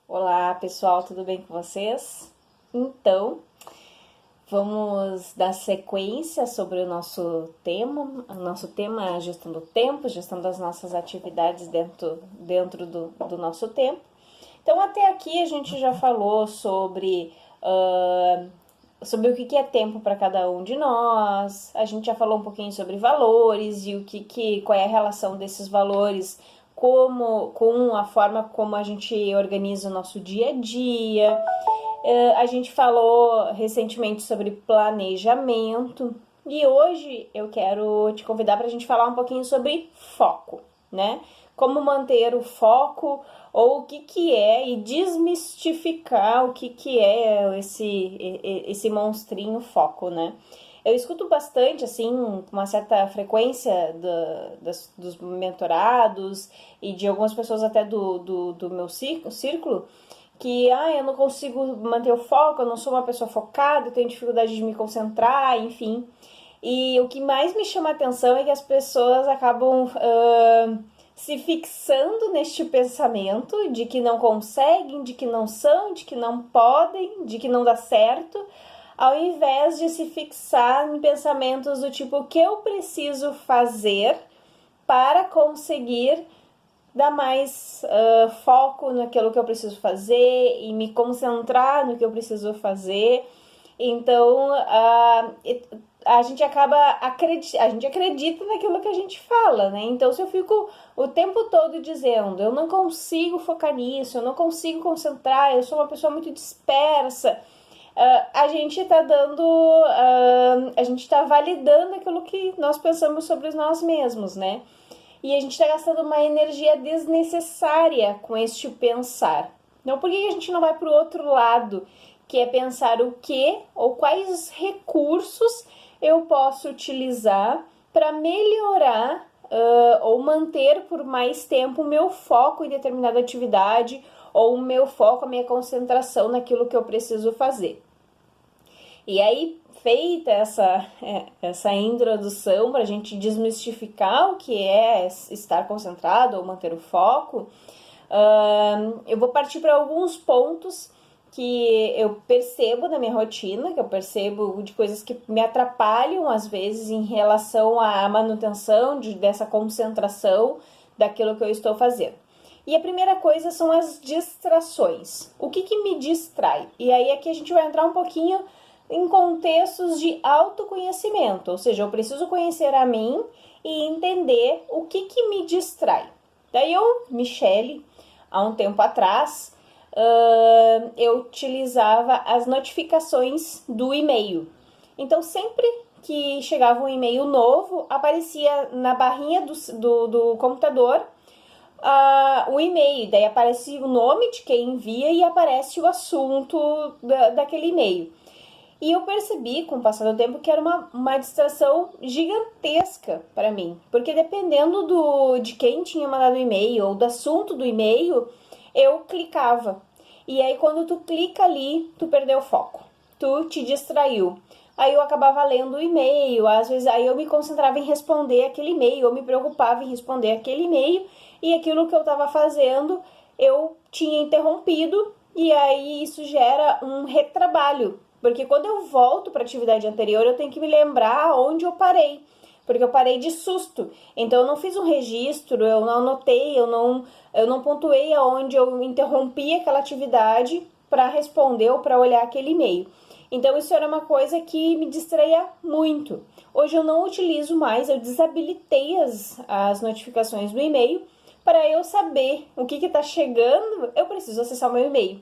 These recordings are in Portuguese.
Olá, pessoal, tudo bem com vocês? Então, vamos dar sequência sobre o nosso tema é gestão do tempo, gestão das nossas atividades dentro do nosso tempo. Então, até aqui a gente já falou sobre o que é tempo para cada um de nós, a gente já falou um pouquinho sobre valores e qual é a relação desses valores com a forma como a gente organiza o nosso dia a dia. A gente falou recentemente sobre planejamento e hoje eu quero te convidar para a gente falar um pouquinho sobre foco, né? Como manter o foco ou o que é e desmistificar o que é esse monstrinho foco, né? Eu escuto bastante, assim, com uma certa frequência dos mentorados e de algumas pessoas até do meu círculo, que eu não consigo manter o foco, eu não sou uma pessoa focada, eu tenho dificuldade de me concentrar, enfim. E o que mais me chama a atenção é que as pessoas acabam se fixando neste pensamento de que não conseguem, de que não são, de que não podem, de que não dá certo, ao invés de se fixar em pensamentos do tipo: o que eu preciso fazer para conseguir dar mais foco naquilo que eu preciso fazer e me concentrar no que eu preciso fazer. Então, a gente a gente acredita naquilo que a gente fala, né? Então, se eu fico o tempo todo dizendo: eu não consigo focar nisso, eu não consigo concentrar, eu sou uma pessoa muito dispersa, a gente tá a gente tá validando aquilo que nós pensamos sobre nós mesmos, né? E a gente está gastando uma energia desnecessária com este pensar. Então, por que a gente não vai para o outro lado, que é pensar o que ou quais recursos eu posso utilizar para melhorar ou manter por mais tempo o meu foco em determinada atividade ou o meu foco, a minha concentração naquilo que eu preciso fazer. E aí, feita essa introdução para a gente desmistificar o que é estar concentrado ou manter o foco, eu vou partir para alguns pontos que eu percebo na minha rotina, que eu percebo de coisas que me atrapalham às vezes em relação à manutenção dessa concentração daquilo que eu estou fazendo. E a primeira coisa são as distrações. O que me distrai? E aí aqui a gente vai entrar um pouquinho em contextos de autoconhecimento, ou seja, eu preciso conhecer a mim e entender o que me distrai. Daí eu, Michele, há um tempo atrás, eu utilizava as notificações do e-mail. Então, sempre que chegava um e-mail novo, aparecia na barrinha do computador o e-mail, daí aparece o nome de quem envia e aparece o assunto daquele e-mail. E eu percebi, com o passar do tempo, que era uma distração gigantesca para mim. Porque dependendo de quem tinha mandado o e-mail ou do assunto do e-mail, eu clicava. E aí, quando tu clica ali, tu perdeu o foco. Tu te distraiu. Aí eu acabava lendo o e-mail, às vezes aí eu me concentrava em responder aquele e-mail, eu me preocupava em responder aquele e-mail, e aquilo que eu estava fazendo eu tinha interrompido, e aí isso gera um retrabalho. Porque quando eu volto para a atividade anterior, eu tenho que me lembrar onde eu parei. Porque eu parei de susto. Então eu não fiz um registro, eu não anotei, eu não pontuei aonde eu interrompi aquela atividade para responder ou para olhar aquele e-mail. Então isso era uma coisa que me distraía muito. Hoje eu não utilizo mais, eu desabilitei as notificações do e-mail para eu saber o que está chegando, eu preciso acessar o meu e-mail.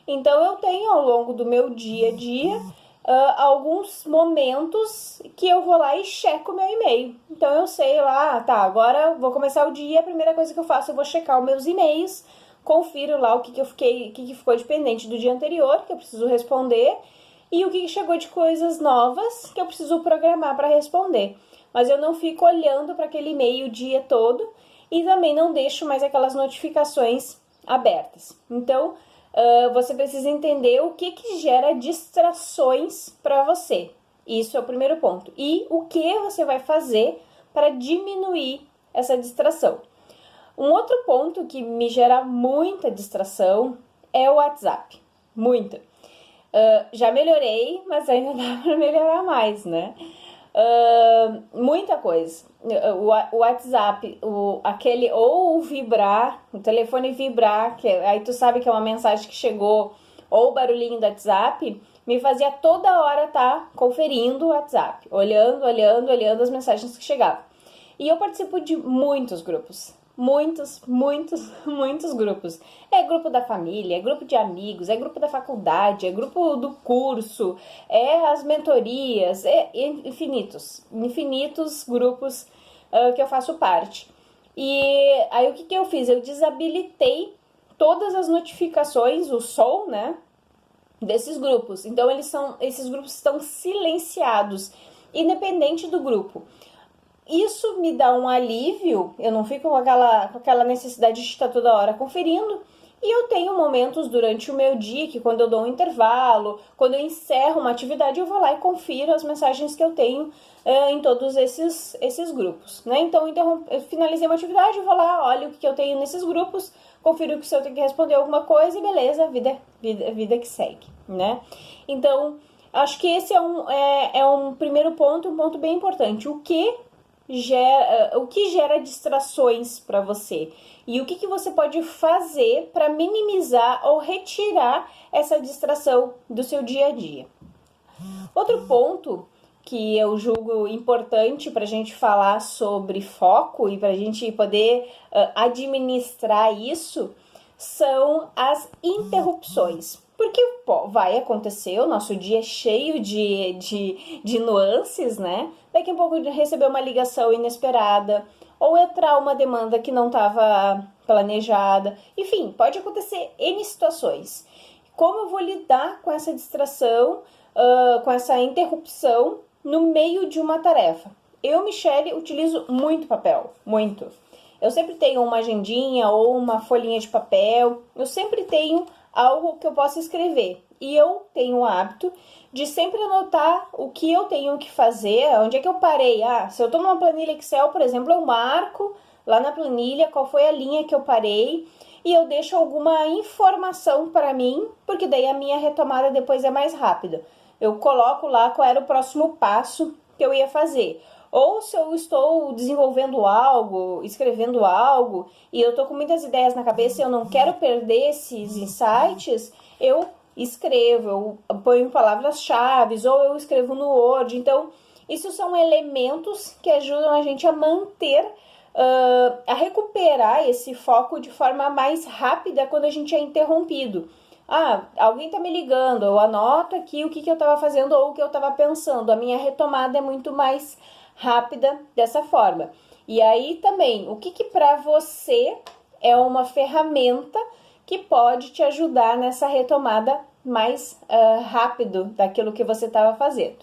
Então eu tenho ao longo do meu dia a dia alguns momentos que eu vou lá e checo o meu e-mail. Então eu sei lá, tá, agora vou começar o dia, a primeira coisa que eu faço, eu vou checar os meus e-mails, confiro lá o que ficou de pendente do dia anterior, que eu preciso responder, e o que chegou de coisas novas que eu preciso programar para responder. Mas eu não fico olhando para aquele e-mail o dia todo e também não deixo mais aquelas notificações abertas. Então, você precisa entender o que gera distrações para você. Isso é o primeiro ponto. E o que você vai fazer para diminuir essa distração. Um outro ponto que me gera muita distração é o WhatsApp. Muito. Já melhorei, mas ainda dá para melhorar mais, né? Muita coisa. O WhatsApp, aquele ou vibrar, o telefone vibrar, que aí tu sabe que é uma mensagem que chegou, ou o barulhinho do WhatsApp, me fazia toda hora estar conferindo o WhatsApp, olhando as mensagens que chegavam. E eu participo de muitos grupos. Muitos grupos. É grupo da família, é grupo de amigos, é grupo da faculdade, é grupo do curso, é as mentorias, é infinitos grupos que eu faço parte. E aí o que eu fiz? Eu desabilitei todas as notificações, o som, né, desses grupos. Então esses grupos estão silenciados, independente do grupo. Isso me dá um alívio, eu não fico com aquela necessidade de estar toda hora conferindo. E eu tenho momentos durante o meu dia que quando eu dou um intervalo, quando eu encerro uma atividade, eu vou lá e confiro as mensagens que eu tenho em todos esses grupos, né? Então eu finalizei uma atividade, eu vou lá, olho o que eu tenho nesses grupos, confiro se eu tenho que responder alguma coisa e beleza, vida que segue, né? Então, acho que esse é um primeiro ponto, um ponto bem importante. O que gera distrações para você e o que você pode fazer para minimizar ou retirar essa distração do seu dia a dia. Outro ponto que eu julgo importante para a gente falar sobre foco e para a gente poder administrar isso são as interrupções. Porque vai acontecer, o nosso dia é cheio de nuances, né? Daqui a pouco receber uma ligação inesperada, ou entrar uma demanda que não estava planejada. Enfim, pode acontecer N situações. Como eu vou lidar com essa distração, com essa interrupção no meio de uma tarefa? Eu, Michele, utilizo muito papel, muito. Eu sempre tenho uma agendinha ou uma folhinha de papel, eu sempre tenho algo que eu possa escrever. E eu tenho o hábito de sempre anotar o que eu tenho que fazer, onde é que eu parei. Se eu estou numa planilha Excel, por exemplo, eu marco lá na planilha qual foi a linha que eu parei e eu deixo alguma informação para mim, porque daí a minha retomada depois é mais rápida. Eu coloco lá qual era o próximo passo que eu ia fazer. Ou se eu estou desenvolvendo algo, escrevendo algo, e eu estou com muitas ideias na cabeça e eu não quero perder esses insights, eu escrevo, eu ponho palavras-chave, ou eu escrevo no Word. Então, isso são elementos que ajudam a gente a manter, a recuperar esse foco de forma mais rápida quando a gente é interrompido. Alguém tá me ligando, eu anoto aqui o que eu estava fazendo ou o que eu estava pensando. A minha retomada é muito mais rápida dessa forma. E aí também, o que para você é uma ferramenta que pode te ajudar nessa retomada mais rápido daquilo que você estava fazendo.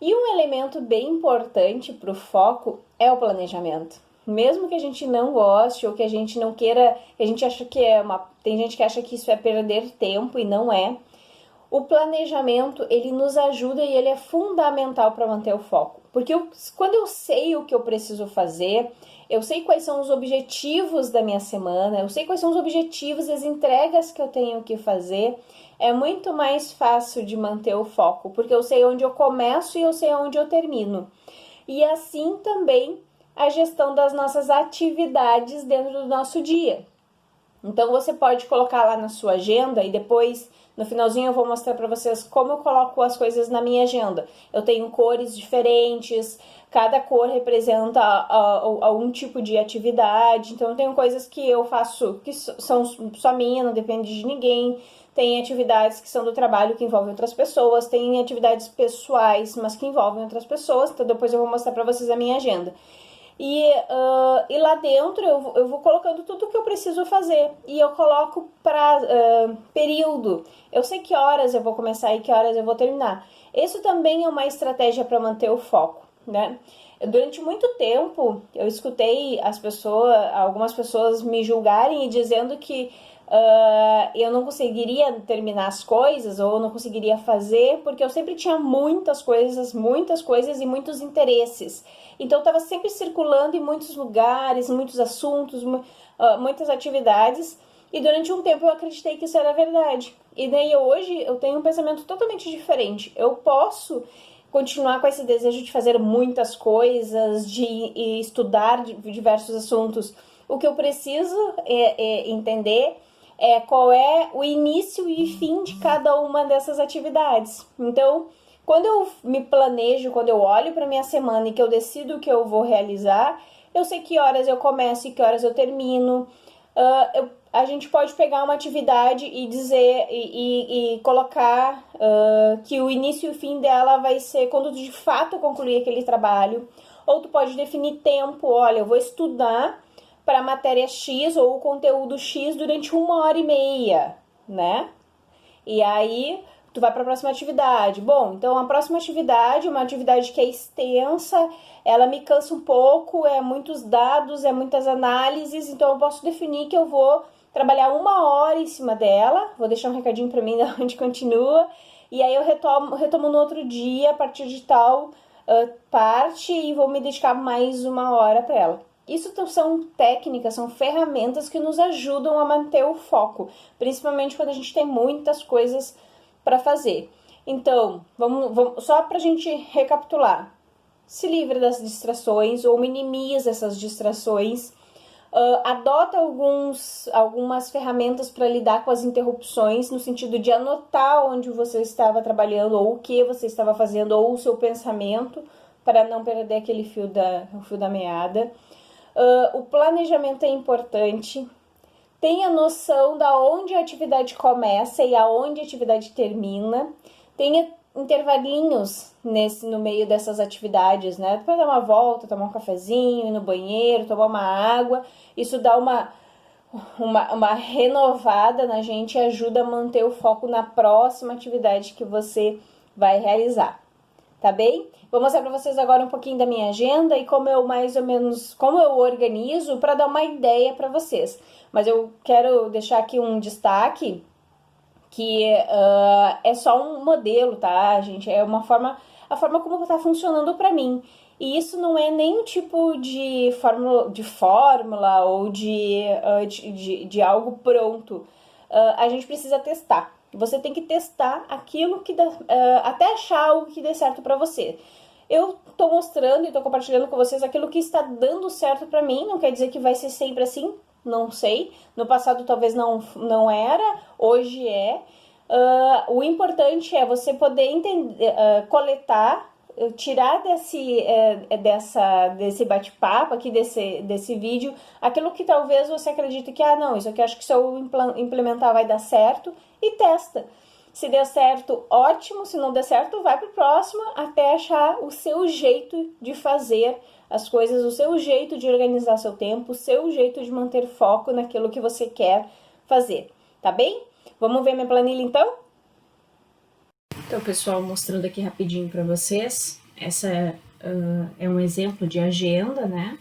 E um elemento bem importante para o foco é o planejamento. Mesmo que a gente não goste ou que a gente não queira, a gente acha que tem gente que acha que isso é perder tempo e não é. O planejamento, ele nos ajuda e ele é fundamental para manter o foco. Porque quando eu sei o que eu preciso fazer, eu sei quais são os objetivos da minha semana, eu sei quais são os objetivos e as entregas que eu tenho que fazer, é muito mais fácil de manter o foco, porque eu sei onde eu começo e eu sei onde eu termino. E assim também a gestão das nossas atividades dentro do nosso dia. Então você pode colocar lá na sua agenda e depois no finalzinho eu vou mostrar para vocês como eu coloco as coisas na minha agenda. Eu tenho cores diferentes, cada cor representa algum tipo de atividade. Então eu tenho coisas que eu faço que são só minha, não depende de ninguém. Tem atividades que são do trabalho que envolvem outras pessoas, tem atividades pessoais, mas que envolvem outras pessoas. Então depois eu vou mostrar para vocês a minha agenda. E lá dentro eu vou colocando tudo que eu preciso fazer. E eu coloco período. Eu sei que horas eu vou começar e que horas eu vou terminar. Isso também é uma estratégia para manter o foco, né? Durante muito tempo eu escutei algumas pessoas me julgarem e dizendo que eu não conseguiria terminar as coisas ou não conseguiria fazer porque eu sempre tinha muitas coisas e muitos interesses. Então eu estava sempre circulando em muitos lugares, muitos assuntos, muitas atividades E durante um tempo eu acreditei que isso era verdade. E daí hoje eu tenho um pensamento totalmente diferente. Eu posso continuar com esse desejo de fazer muitas coisas, de estudar diversos assuntos. O que eu preciso entender qual é o início e fim de cada uma dessas atividades. Então, quando eu me planejo, quando eu olho para minha semana e que eu decido o que eu vou realizar, eu sei que horas eu começo e que horas eu termino. A gente pode pegar uma atividade e dizer e colocar que o início e o fim dela vai ser quando tu de fato concluir aquele trabalho. Ou tu pode definir tempo, olha, eu vou estudar para a matéria X ou o conteúdo X durante 1h30, né? E aí tu vai para a próxima atividade. Bom, então a próxima atividade, uma atividade que é extensa, ela me cansa um pouco, é muitos dados, é muitas análises, então eu posso definir que eu vou trabalhar 1 hora em cima dela, vou deixar um recadinho para mim da onde continua, e aí eu retomo no outro dia, a partir de tal parte, e vou me dedicar mais 1 hora para ela. Isso são técnicas, são ferramentas que nos ajudam a manter o foco, principalmente quando a gente tem muitas coisas para fazer. Então, vamos só para a gente recapitular. Se livre das distrações ou minimiza essas distrações. Adota algumas ferramentas para lidar com as interrupções, no sentido de anotar onde você estava trabalhando, ou o que você estava fazendo, ou o seu pensamento, para não perder aquele fio da meada. O planejamento é importante. Tenha noção da onde a atividade começa e aonde a atividade termina. Tenha intervalinhos no meio dessas atividades, né? Depois dar uma volta, tomar um cafezinho, ir no banheiro, tomar uma água. Isso dá uma renovada na gente e ajuda a manter o foco na próxima atividade que você vai realizar. Tá bem? Vou mostrar para vocês agora um pouquinho da minha agenda e como eu organizo para dar uma ideia para vocês. Mas eu quero deixar aqui um destaque que é só um modelo, tá, gente? É a forma como está funcionando para mim. E isso não é nenhum tipo de fórmula ou de algo pronto. A gente precisa testar. Você tem que testar aquilo que dá, até achar algo que dê certo para você. Eu tô mostrando e tô compartilhando com vocês aquilo que está dando certo para mim. Não quer dizer que vai ser sempre assim, não sei. No passado talvez não era, hoje é. O importante é você poder entender, coletar, tirar desse bate-papo aqui, desse vídeo, aquilo que talvez você acredite que, não, isso aqui eu acho que se eu implementar vai dar certo, e testa. Se der certo, ótimo. Se não der certo, vai pro próximo até achar o seu jeito de fazer as coisas, o seu jeito de organizar seu tempo, o seu jeito de manter foco naquilo que você quer fazer, tá bem? Vamos ver minha planilha então? Então, pessoal, mostrando aqui rapidinho para vocês, essa é um exemplo de agenda, né?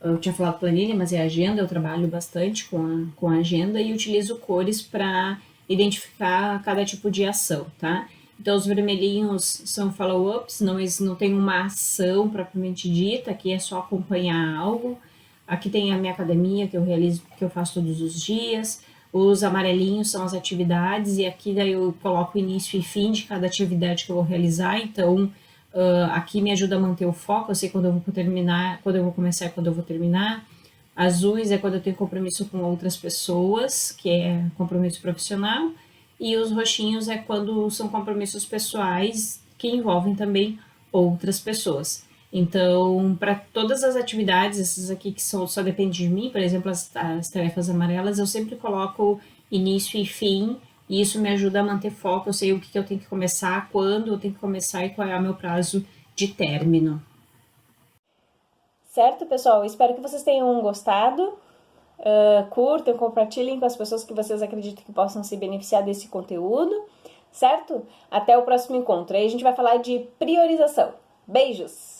Eu tinha falado planilha, mas é agenda, eu trabalho bastante com a agenda e utilizo cores para identificar cada tipo de ação, tá? Então, os vermelhinhos são follow-ups, não tem uma ação propriamente dita, aqui é só acompanhar algo. Aqui tem a minha academia, que eu realizo, que eu faço todos os dias. Os amarelinhos são as atividades, e aqui daí eu coloco o início e fim de cada atividade que eu vou realizar, então aqui me ajuda a manter o foco, eu sei quando eu vou terminar, quando eu vou começar e quando eu vou terminar. Azuis é quando eu tenho compromisso com outras pessoas, que é compromisso profissional, e os roxinhos é quando são compromissos pessoais que envolvem também outras pessoas. Então, para todas as atividades, essas aqui que só dependem de mim, por exemplo, as tarefas amarelas, eu sempre coloco início e fim, e isso me ajuda a manter foco, eu sei o que eu tenho que começar, quando eu tenho que começar e qual é o meu prazo de término. Certo, pessoal? Espero que vocês tenham gostado. Curtam, compartilhem com as pessoas que vocês acreditam que possam se beneficiar desse conteúdo, certo? Até o próximo encontro. Aí a gente vai falar de priorização. Beijos!